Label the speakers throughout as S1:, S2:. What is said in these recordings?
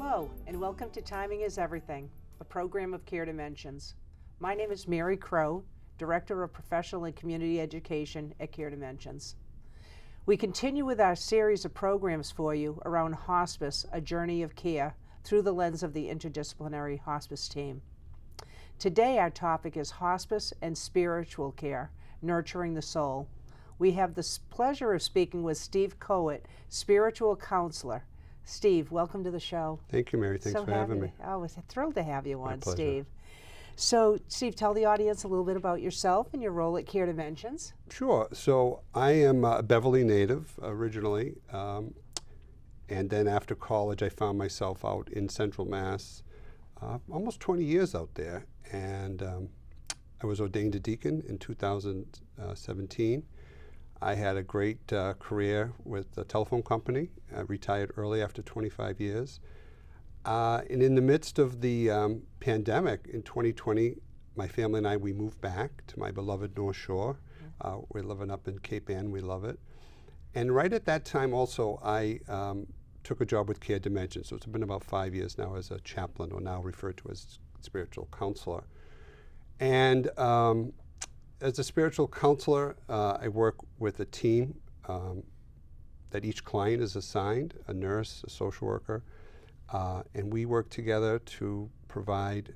S1: Hello, and welcome to Timing is Everything, a program of Care Dimensions. My name is Mary Crow, Director of Professional and Community Education at Care Dimensions. We continue with our series of programs for you around hospice, a journey of care, through the lens of the interdisciplinary hospice team. Today our topic is hospice and spiritual care, nurturing the soul. We have the pleasure of speaking with Steve Coet, spiritual counselor. Steve, welcome to the show.
S2: Thank you, Mary. Thanks for having me.
S1: I was thrilled to have you on,
S2: My pleasure.
S1: Steve. So, Steve, tell the audience a little bit about yourself and your role at Care Dimensions.
S2: Sure. So I am a Beverly native originally, and then after college I found myself out in Central Mass, almost 20 years out there, and I was ordained a deacon in 2017. I had a great career with the telephone company. I retired early after 25 years. And in the midst of the pandemic in 2020, my family and I, we moved back to my beloved North Shore. We're living up in Cape Ann. We love it. And right at that time also, I took a job with Care Dimensions. So it's been about 5 years now as a chaplain, or now referred to as spiritual counselor. And as a spiritual counselor, I work with a team that each client is assigned, a nurse, a social worker, and we work together to provide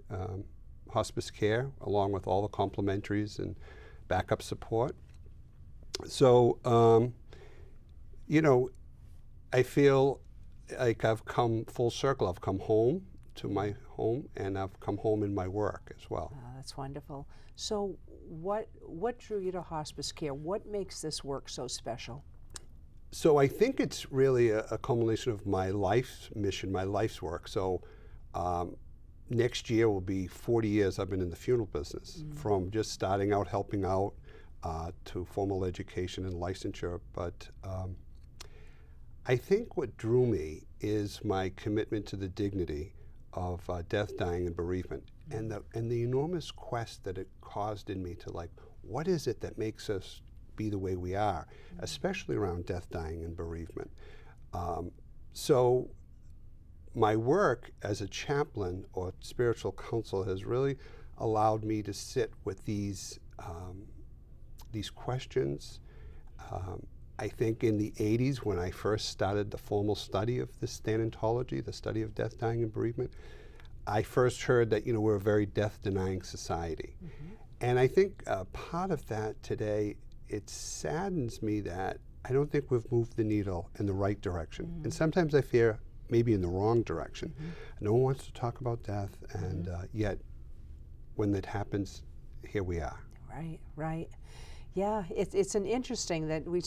S2: hospice care along with all the complementaries and backup support. So, you know, I feel like I've come full circle. I've come home to my home, and I've come home in my work as well.
S1: Oh, that's wonderful. So what drew you to hospice care? What makes this work so special?
S2: So I think it's really a culmination of my life's mission, my life's work. So next year will be 40 years I've been in the funeral business, from just starting out helping out to formal education and licensure. But I think what drew me is my commitment to the dignity of death, dying, and bereavement, and the enormous quest that it caused in me to, like, what is it that makes us be the way we are, especially around death, dying, and bereavement. So my work as a chaplain or spiritual counselor has really allowed me to sit with these questions. I think in the 80s, when I first started the formal study of this thanatology, the study of death, dying, and bereavement, I first heard that, you know, we're a very death-denying society. And I think part of that today, it saddens me that I don't think we've moved the needle in the right direction. And sometimes I fear maybe in the wrong direction. No one wants to talk about death, and yet when that happens, here we are.
S1: Right, right. Yeah, it's an interesting that we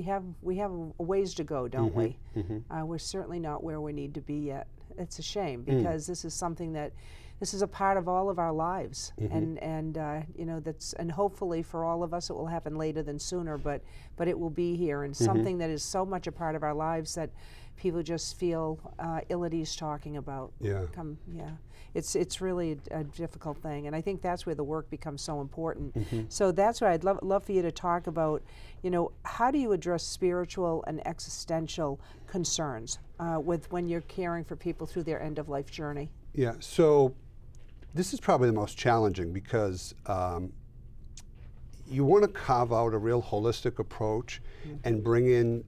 S1: have a ways to go, don't we? We're certainly not where we need to be yet. It's a shame, because this is something that this is a part of all of our lives, and you know, and hopefully for all of us it will happen later than sooner, but it will be here, and something that is so much a part of our lives that people just feel ill at ease talking about. It's really a difficult thing, and I think that's where the work becomes so important. So that's why I'd love for you to talk about, you know, how do you address spiritual and existential concerns when you're caring for people through their end-of-life journey?
S2: Yeah, so this is probably the most challenging, because you want to carve out a real holistic approach and bring in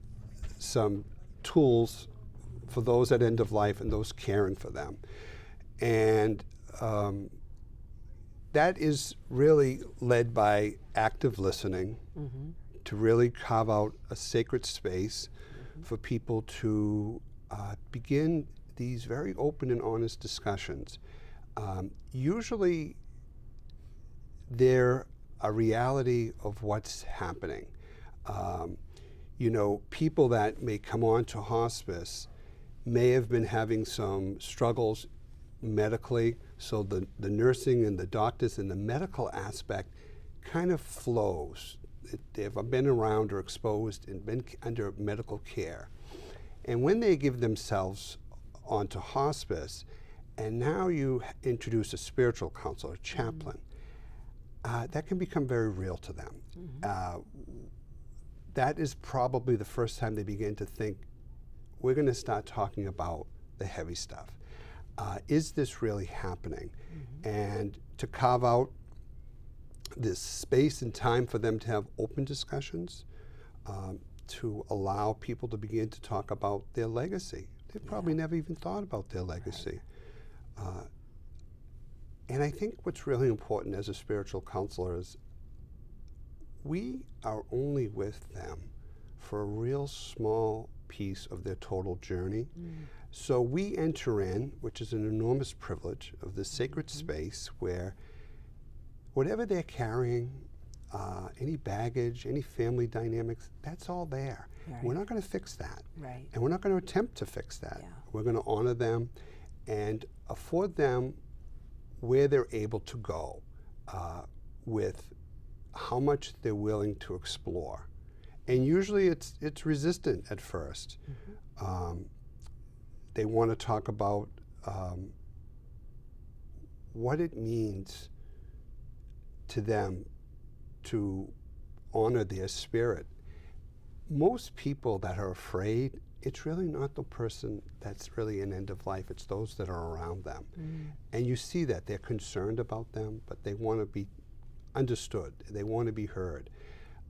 S2: some tools for those at end of life and those caring for them. And that is really led by active listening, to really carve out a sacred space for people to begin these very open and honest discussions. Usually they're a reality of what's happening. You know, people that may come on to hospice may have been having some struggles medically, so the nursing and the doctors and the medical aspect kind of flows. They've been around or exposed and been under medical care. And when they give themselves onto hospice, and now you introduce a spiritual counselor, a chaplain, that can become very real to them. That is probably the first time they begin to think, we're going to start talking about the heavy stuff. Is this really happening? And to carve out this space and time for them to have open discussions, to allow people to begin to talk about their legacy. They probably never even thought about their legacy. And I think what's really important as a spiritual counselor is we are only with them for a real small piece of their total journey. So we enter in, which is an enormous privilege, of this sacred space where whatever they're carrying, any baggage, any family dynamics, that's all there.
S1: Right.
S2: We're not going to fix that.
S1: Right.
S2: And we're not going to attempt to fix that.
S1: Yeah.
S2: We're going to honor them and afford them where they're able to go with how much they're willing to explore. And usually it's resistant at first. They want to talk about what it means to them to honor their spirit. Most people that are afraid, it's really not the person that's really in end of life, it's those that are around them. And you see that they're concerned about them, but they want to be understood, they want to be heard.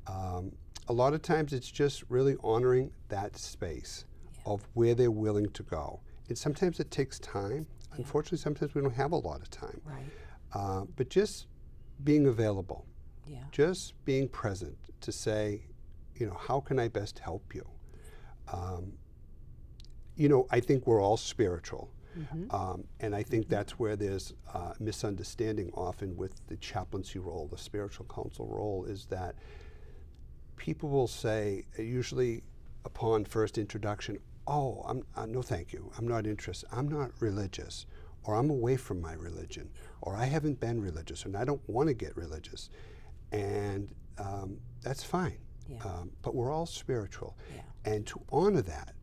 S2: A lot of times it's just really honoring that space of where they're willing to go. And sometimes it takes time. Unfortunately, sometimes we don't have a lot of time.
S1: Right.
S2: But just being available,
S1: just
S2: being present to say, how can I best help you? I think we're all spiritual. And I think that's where there's misunderstanding often with the chaplaincy role, the spiritual counsel role, is that people will say, usually upon first introduction, oh, no thank you, I'm not interested, I'm not religious, or I'm away from my religion, or I haven't been religious, and I don't want to get religious. And that's fine, but we're all spiritual. And to honor that,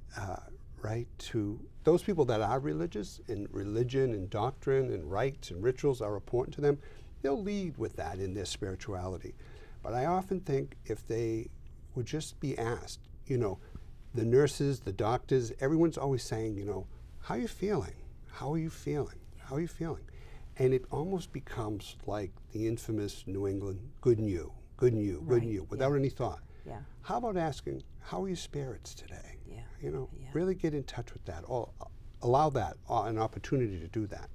S2: right, to those people that are religious, and religion and doctrine and rites and rituals are important to them, they'll lead with that in their spirituality. But I often think if they would just be asked, the nurses, the doctors, everyone's always saying, how are you feeling? How are you feeling? How are you feeling? And it almost becomes like the infamous New England, good and you, good and you, good and you, without any thought. How about asking, how are your spirits today? Really get in touch with that, or allow that an opportunity to do that.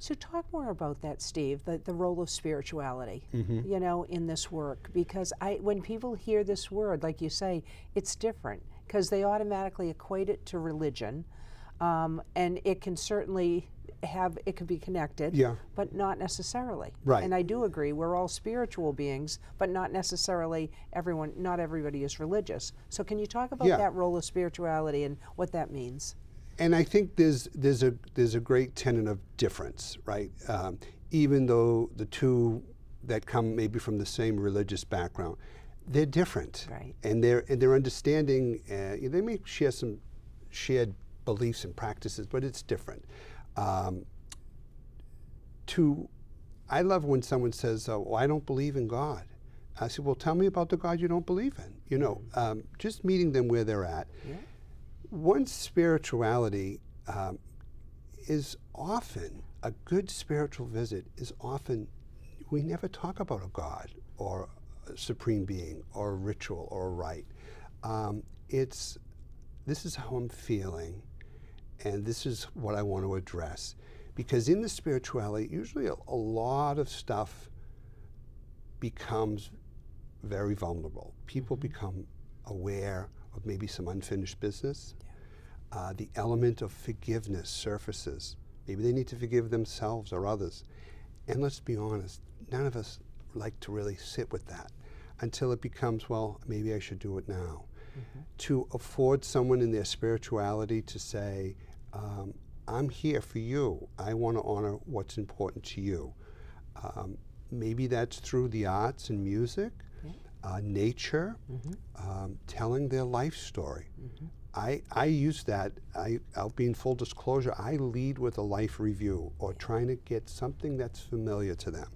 S1: So talk more about that, Steve, the role of spirituality, in this work, because when people hear this word, like you say, it's different, because they automatically equate it to religion, and it can certainly it can be connected, but not necessarily.
S2: Right.
S1: And I do agree, we're all spiritual beings, but not necessarily not everybody is religious. So can you talk about that role of spirituality and what that means?
S2: And I think there's a great tenet of difference, right? Even though the two that come maybe from the same religious background, they're different,
S1: right? And
S2: their understanding, they may share some shared beliefs and practices, but it's different. I love when someone says, "Oh, I don't believe in God." I say, "Well, tell me about the God you don't believe in." Just meeting them where they're at. One's spirituality is often, a good spiritual visit is often, we never talk about a God or a supreme being or a ritual or a rite. This is how I'm feeling, and this is what I want to address. Because in the spirituality, usually a lot of stuff becomes very vulnerable. People become aware of maybe some unfinished business. The element of forgiveness surfaces. Maybe they need to forgive themselves or others. And let's be honest, none of us like to really sit with that until it becomes, well, maybe I should do it now. To afford someone in their spirituality to say, I'm here for you. I want to honor what's important to you. Maybe that's through the arts and music, nature, telling their life story. I use that. I'll be in full disclosure. I lead with a life review or trying to get something that's familiar to them.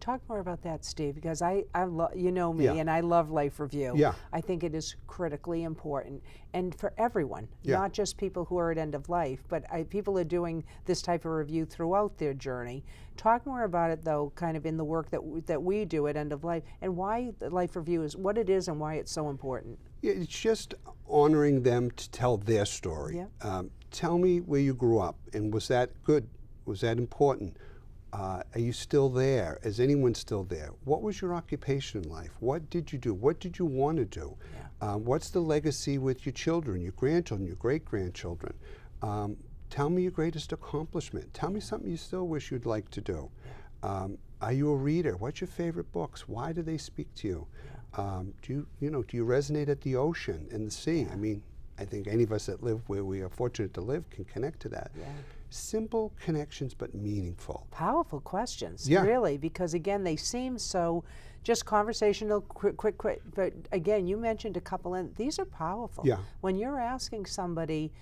S1: Talk more about that, Steve, because you know me,
S2: Yeah.
S1: and I love life review.
S2: Yeah.
S1: I think it is critically important, and for everyone,
S2: Yeah.
S1: not just people who are at end of life, but people are doing this type of review throughout their journey. Talk more about it, though, kind of in the work that we do at end of life, and why the life review is what it is and why it's so important.
S2: Yeah, it's just honoring them to tell their story.
S1: Yeah.
S2: Tell me where you grew up, and was that good? Was that important? Are you still there? Is anyone still there? What was your occupation in life? What did you do? What did you want to do?
S1: Yeah.
S2: What's the legacy with your children, your grandchildren, your great-grandchildren? Tell me your greatest accomplishment. Tell me something you still wish you'd like to do. Are you a reader? What's your favorite books? Why do they speak to you? Do you resonate at the ocean and the sea? I mean, I think any of us that live where we are fortunate to live can connect to that.
S1: Yeah.
S2: Simple connections, but meaningful.
S1: Powerful questions,
S2: Yeah.
S1: really, because again, they seem so just conversational, quick. But again, you mentioned a couple, and these are powerful.
S2: Yeah.
S1: When you're asking somebody,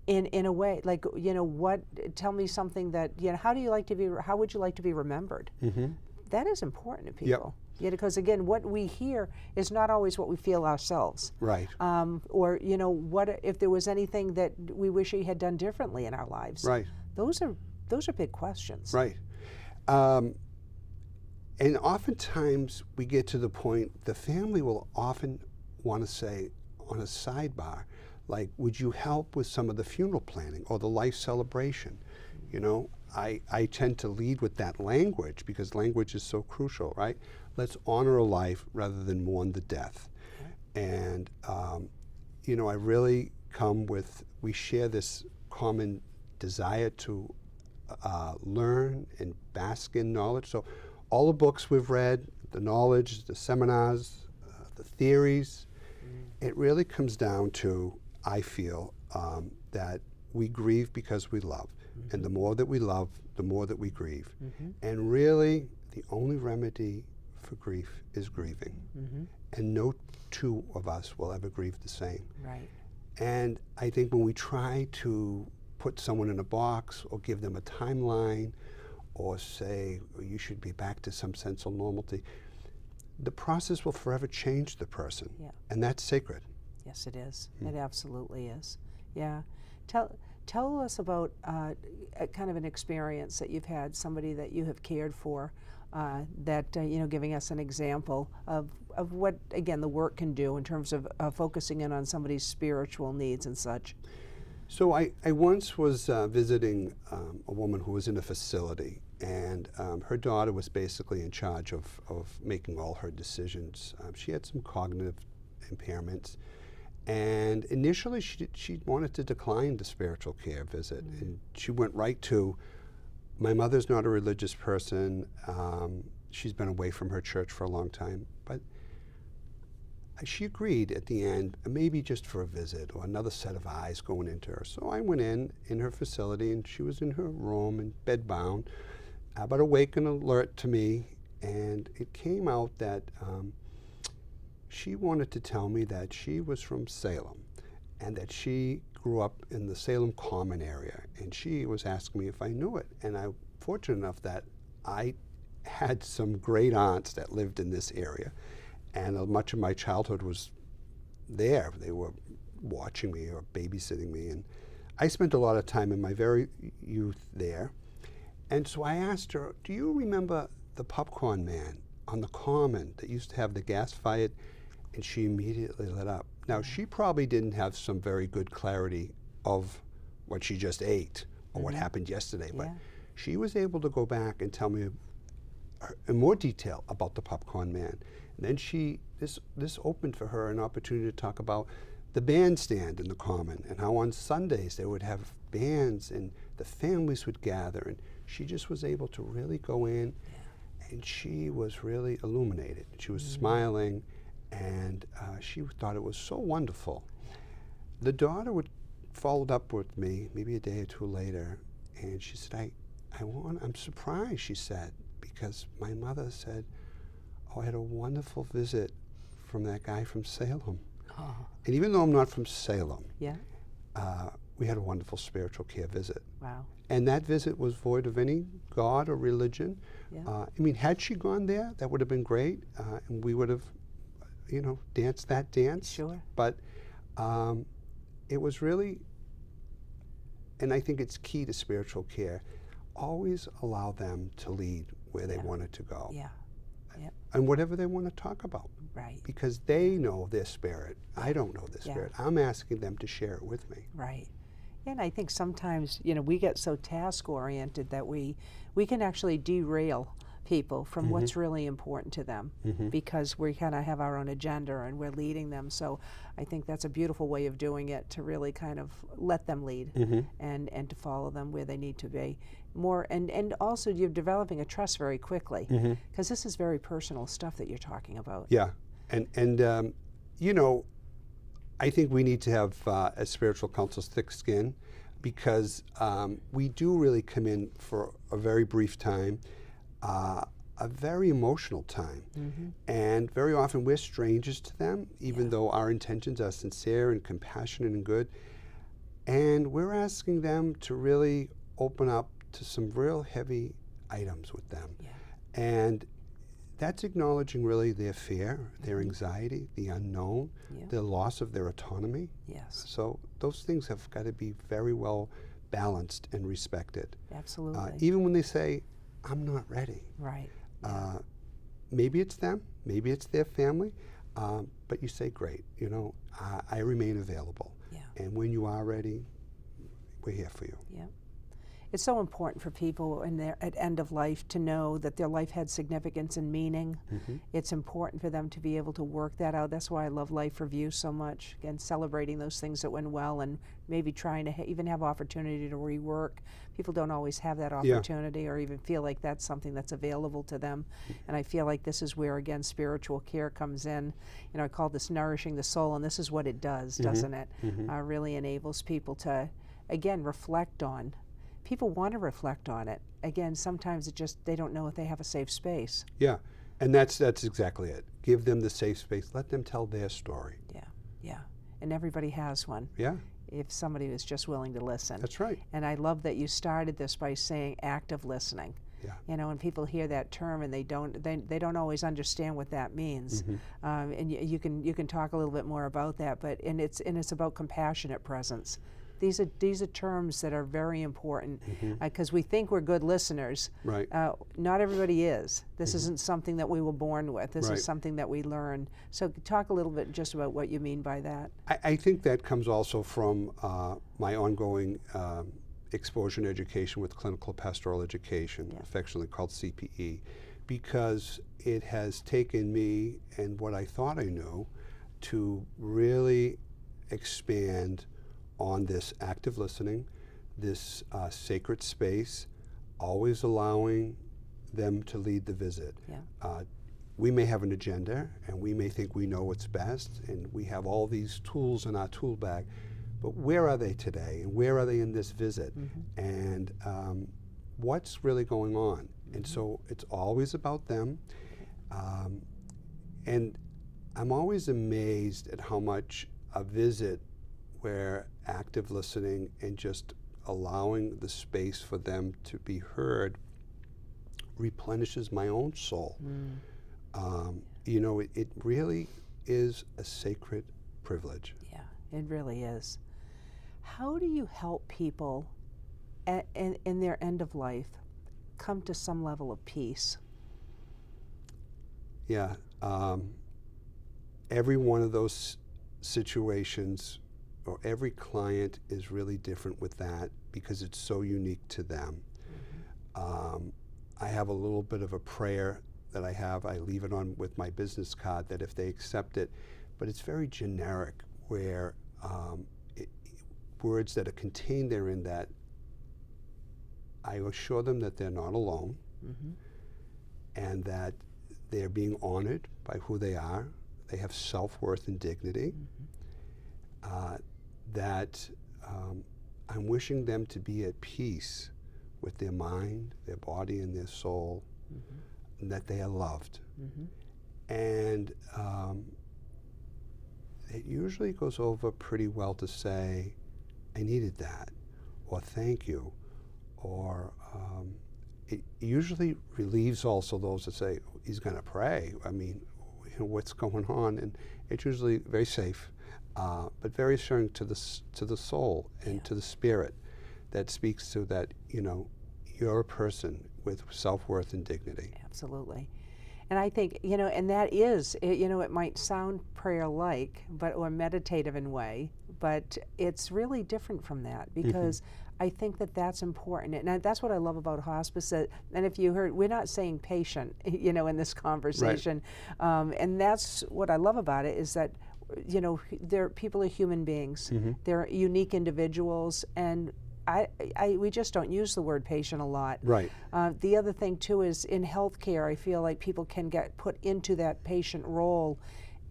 S1: in a way, like, tell me something that, how would you like to be remembered?
S2: Mm-hmm.
S1: That is important to people. Yeah, because again, what we hear is not always what we feel ourselves.
S2: Right.
S1: Or what if there was anything that we wish we had done differently in our lives?
S2: Right.
S1: Those are big questions.
S2: Right. And oftentimes we get to the point, the family will often want to say on a sidebar, like, would you help with some of the funeral planning or the life celebration? I tend to lead with that language because language is so crucial, right? Let's honor a life rather than mourn the death. And, I really we share this common desire to learn and bask in knowledge. So all the books we've read, the knowledge, the seminars, the theories, it really comes down to, I feel, that we grieve because we love. And the more that we love, the more that we grieve. And really, the only remedy for grief is grieving. And no two of us will ever grieve the same.
S1: Right.
S2: And I think when we try to put someone in a box or give them a timeline or say, you should be back to some sense of normality, the process will forever change the person.
S1: Yeah.
S2: And that's sacred.
S1: Yes, it is. It absolutely is. Yeah. Tell us about kind of an experience that you've had, somebody that you have cared for, giving us an example of what, again, the work can do in terms of focusing in on somebody's spiritual needs and such.
S2: So I once was visiting a woman who was in a facility, and her daughter was basically in charge of making all her decisions. She had some cognitive impairments. And initially, she wanted to decline the spiritual care visit. And she went right to, my mother's not a religious person. She's been away from her church for a long time. But she agreed at the end, maybe just for a visit or another set of eyes going into her. So I went in her facility, and she was in her room and bedbound, but awake and alert to me. And it came out that she wanted to tell me that she was from Salem and that she grew up in the Salem Common area, and she was asking me if I knew it. And I'm fortunate enough that I had some great aunts that lived in this area, and much of my childhood was there. They were watching me or babysitting me, and I spent a lot of time in my very youth there. And so I asked her, do you remember the popcorn man on the Common that used to have the gas-fired? And she immediately lit up. Now, she probably didn't have some very good clarity of what she just ate or what happened yesterday, but she was able to go back and tell me in more detail about the popcorn man. And then this opened for her an opportunity to talk about the bandstand in the Common and how on Sundays they would have bands and the families would gather. And she just was able to really go in, and she was really illuminated. She was smiling. And she thought it was so wonderful. The daughter followed up with me maybe a day or two later, and she said, I'm surprised, she said, because my mother said, I had a wonderful visit from that guy from Salem.
S1: Oh.
S2: And even though I'm not from Salem,
S1: Yeah.
S2: We had a wonderful spiritual care visit.
S1: Wow.
S2: And that visit was void of any God or religion.
S1: Yeah.
S2: I mean, had she gone there, that would have been great, and we would have, danced that dance.
S1: Sure.
S2: But it was really, and I think it's key to spiritual care, always allow them to lead where they wanted to go.
S1: Yeah. Yep.
S2: And whatever they want to talk about.
S1: Right.
S2: Because they know their spirit. I don't know their
S1: Yeah.
S2: spirit. I'm asking them to share it with me.
S1: Right. And I think sometimes, we get so task-oriented that we can actually derail people from what's really important to them because we kind of have our own agenda and we're leading them. So I think that's a beautiful way of doing it, to really kind of let them lead and to follow them where they need to be. More and also you're developing a trust very quickly because this is very personal stuff that you're talking about.
S2: Yeah. And I think we need to have, as spiritual counselors, thick skin, because we do really come in for a very brief time, a very emotional time. And very often we're strangers to them, even though our intentions are sincere and compassionate and good. And we're asking them to really open up to some real heavy items with them.
S1: Yeah.
S2: And that's acknowledging really their fear, their anxiety, the unknown, the loss of their autonomy.
S1: Yes.
S2: So those things have got to be very well balanced and respected.
S1: Absolutely.
S2: Even when they say, I'm not ready.
S1: Right.
S2: Maybe it's them, maybe it's their family, but you say, great, I remain available.
S1: Yeah.
S2: And when you are ready, we're here for you.
S1: Yeah. It's so important for people at end of life to know that their life had significance and meaning. It's important for them to be able to work that out. That's why I love Life Review so much. Again, celebrating those things that went well and maybe trying to even have opportunity to rework. People don't always have that opportunity or even feel like that's something that's available to them. And I feel like this is where, again, spiritual care comes in. I call this nourishing the soul, and this is what it does, doesn't it? Really enables people to, again, reflect on. People want to reflect on it. Again, sometimes they don't know if they have a safe space.
S2: Yeah, and that's exactly it. Give them the safe space. Let them tell their story.
S1: Yeah. And everybody has one.
S2: Yeah.
S1: If somebody is just willing to listen.
S2: That's right.
S1: And I love that you started this by saying active listening.
S2: Yeah.
S1: And people hear that term and they don't always understand what that means. And you can talk a little bit more about that. But it's about compassionate presence. These are terms that are very important because we think we're good listeners.
S2: Right.
S1: Not everybody is. This isn't something that we were born with. This is something that we learn. So talk a little bit just about what you mean by that.
S2: I think that comes also from my ongoing exposure and education with clinical pastoral education, affectionately called CPE, because it has taken me and what I thought I knew to really expand on this active listening, this sacred space, always allowing them to lead the visit.
S1: Yeah.
S2: We may have an agenda and we may think we know what's best and we have all these tools in our tool bag, but where are they today and where are they in this visit? And what's really going on? And so it's always about them. And I'm always amazed at how much a visit where active listening and just allowing the space for them to be heard replenishes my own soul. It really is a sacred privilege.
S1: Yeah, it really is. How do you help people in their end of life come to some level of peace?
S2: Yeah, every one of those situations or every client is really different with that because it's so unique to them. I have a little bit of a prayer that I leave it on with my business card that if they accept it, but it's very generic where words that are contained therein that I assure them that they're not alone and that they're being honored by who they are. They have self-worth and dignity. That I'm wishing them to be at peace with their mind, their body, and their soul, and that they are loved. And it usually goes over pretty well to say, I needed that, or thank you, or it usually relieves also those that say, he's going to pray. I mean, what's going on? And it's usually very safe, but very assuring to the soul and to the spirit, that speaks to that, you're a person with self-worth and dignity.
S1: Absolutely. And I think, and that is, it might sound prayer-like, or meditative in way, but it's really different from that, because I think that that's important. And that's what I love about hospice. And if you heard, we're not saying patient, in this conversation. Right. And that's what I love about it, is that, people are human beings. They're unique individuals, and we just don't use the word patient a lot.
S2: Right.
S1: The other thing too is, in healthcare, I feel like people can get put into that patient role,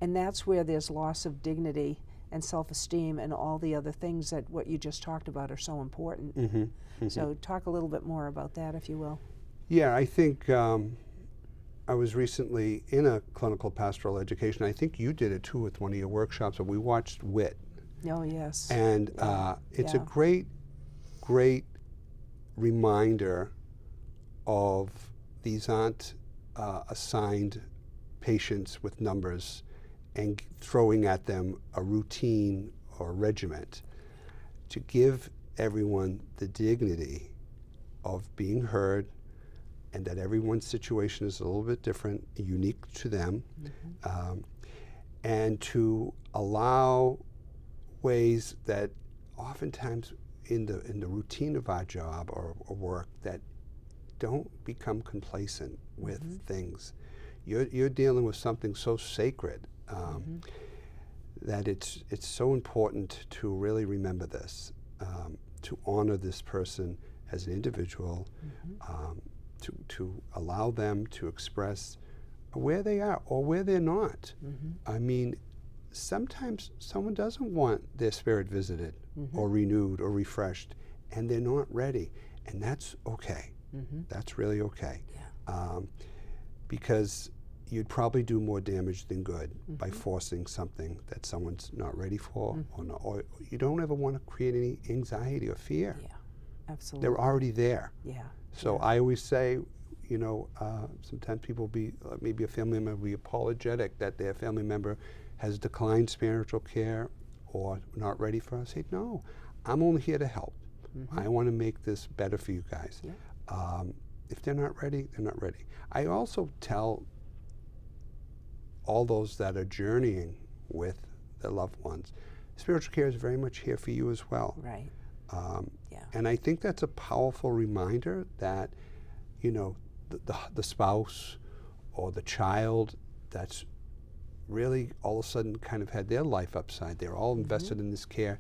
S1: and that's where there's loss of dignity and self-esteem and all the other things that what you just talked about are so important. So talk a little bit more about that, if you will.
S2: Yeah, I think I was recently in a clinical pastoral education. I think you did it too with one of your workshops, but we watched WIT.
S1: Oh, yes.
S2: And it's a great reminder of these aren't assigned patients with numbers and throwing at them a routine or regiment. To give everyone the dignity of being heard, and that everyone's situation is a little bit different, unique to them, and to allow ways that oftentimes in the routine of our job or work that don't become complacent with things. You're dealing with something so sacred that it's so important to really remember this, to honor this person as an individual, to allow them to express where they are or where they're not. I mean, sometimes someone doesn't want their spirit visited or renewed or refreshed, and they're not ready, and that's okay. That's really okay. Because you'd probably do more damage than good by forcing something that someone's not ready for, or you don't ever want to create any anxiety or fear.
S1: Yeah, absolutely.
S2: They're already there.
S1: Yeah.
S2: So I always say, sometimes people maybe a family member will be apologetic that their family member has declined spiritual care or not ready for us. Say, no, I'm only here to help. I want to make this better for you guys. If they're not ready, they're not ready. I also tell all those that are journeying with their loved ones, spiritual care is very much here for you as well.
S1: Right.
S2: And I think that's a powerful reminder that, the spouse or the child that's really all of a sudden kind of had their life upside, they're all invested in this care,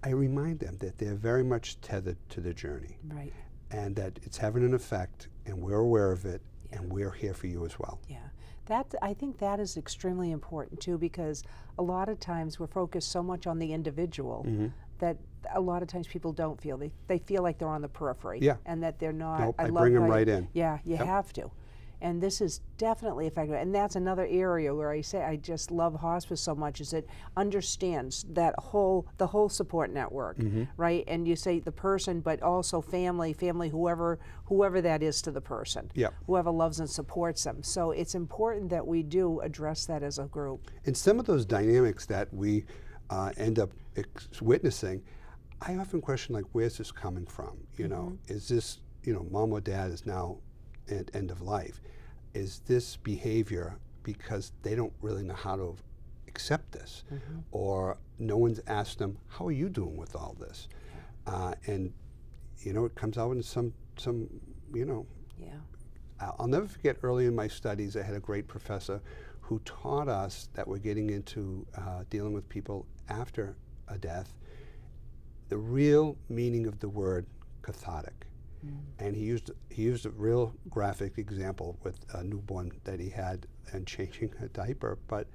S2: I remind them that they're very much tethered to the journey.
S1: Right.
S2: And that it's having an effect, and we're aware of it, and we're here for you as well.
S1: Yeah. I think that is extremely important too, because a lot of times we're focused so much on the individual that a lot of times people don't feel. They feel like they're on the periphery, and that they're not.
S2: Nope, I bring them right in.
S1: Yeah, you have to. And this is definitely effective. And that's another area where I say I just love hospice so much, is it understands that the whole support network, right? And you say the person, but also family, whoever that is to the person, whoever loves and supports them. So it's important that we do address that as a group.
S2: And some of those dynamics that we end up witnessing, I often question, like, where's this coming from? Is this, mom or dad is now at end of life? Is this behavior because they don't really know how to accept this, or no one's asked them, how are you doing with all this? And it comes out in some I'll never forget, early in my studies I had a great professor who taught us that we're getting into dealing with people after a death, the real meaning of the word cathartic. And he used a real graphic example with a newborn that he had and changing a diaper, but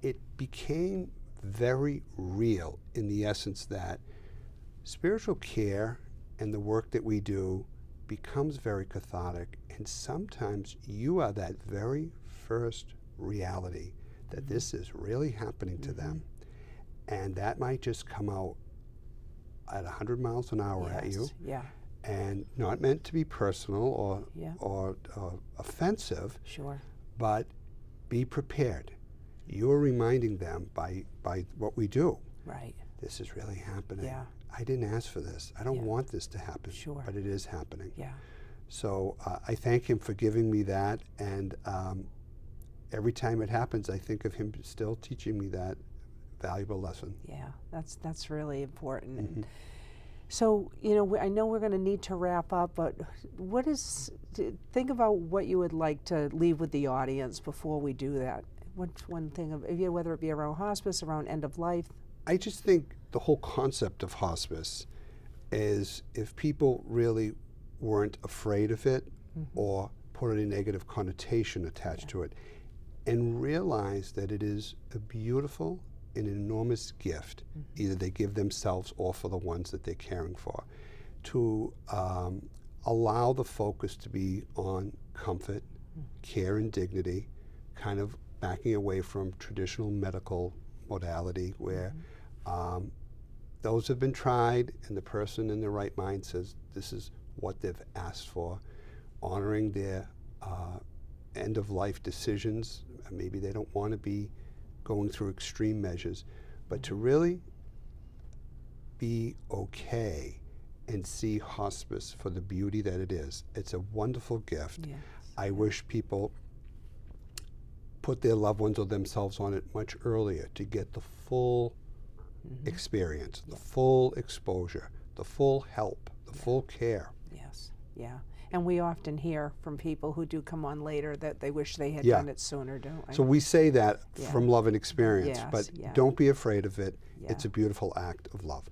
S2: it became very real in the essence that spiritual care and the work that we do becomes very cathartic, and sometimes you are that very first reality that this is really happening to them, and that might just come out at 100 miles an hour at you. and not meant to be personal or
S1: Yeah.
S2: or offensive,
S1: Sure.
S2: but be prepared. You're reminding them by what we do.
S1: Right.
S2: This is really happening.
S1: Yeah.
S2: I didn't ask for this. I don't
S1: Yeah.
S2: want this to happen,
S1: Sure.
S2: but it is happening.
S1: Yeah.
S2: So I thank him for giving me that, and every time it happens, I think of him still teaching me that valuable lesson.
S1: Yeah. That's really important.
S2: Mm-hmm.
S1: And so, you know, I know we're going to need to wrap up, but think about what you would like to leave with the audience before we do that. What's one thing, whether it be around hospice, around end of life?
S2: I just think the whole concept of hospice is, if people really weren't afraid of it or put a negative connotation attached to it, and realize that it is a beautiful and enormous gift, either they give themselves or for the ones that they're caring for, to allow the focus to be on comfort, care, and dignity, kind of backing away from traditional medical modality where those have been tried and the person in their right mind says this is what they've asked for, honoring their end-of-life decisions. Maybe they don't want to be going through extreme measures, but to really be okay and see hospice for the beauty that it is. It's a wonderful gift.
S1: Yes.
S2: I wish people put their loved ones or themselves on it much earlier to get the full experience, the full exposure, the full help, the full care.
S1: Yes. Yeah. And we often hear from people who do come on later that they wish they had
S2: Yeah.
S1: done it sooner, don't we?
S2: So we say that
S1: Yeah.
S2: from love and experience,
S1: Yes,
S2: but
S1: yeah.
S2: don't be afraid of it.
S1: Yeah.
S2: It's a beautiful act of love.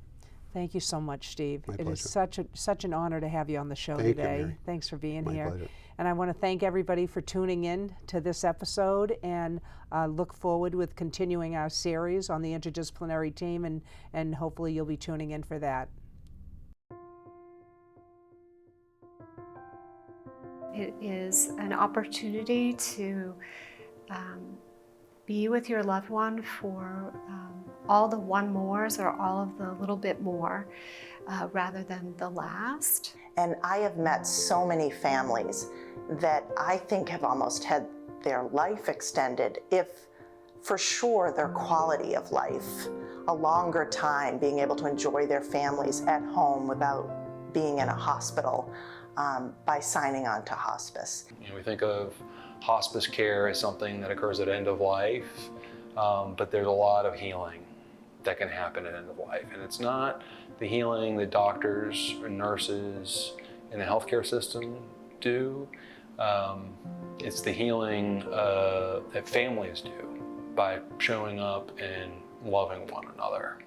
S1: Thank you so much, Steve.
S2: My
S1: It is
S2: pleasure.
S1: such an honor to have you on the show
S2: Thank you,
S1: today.
S2: Mary.
S1: Thanks for being
S2: My
S1: here.
S2: pleasure.
S1: And I want to thank everybody for tuning in to this episode, and look forward with continuing our series on the interdisciplinary team, and hopefully you'll be tuning in for that.
S3: It is an opportunity to be with your loved one for all the one mores or all of the little bit more rather than the last.
S4: And I have met so many families that I think have almost had their life extended, if for sure their quality of life, a longer time being able to enjoy their families at home without being in a hospital by signing on to hospice.
S5: You know, we think of hospice care as something that occurs at end of life, but there's a lot of healing that can happen at end of life. And it's not the healing that doctors or nurses in the healthcare system do. It's the healing that families do by showing up and loving one another.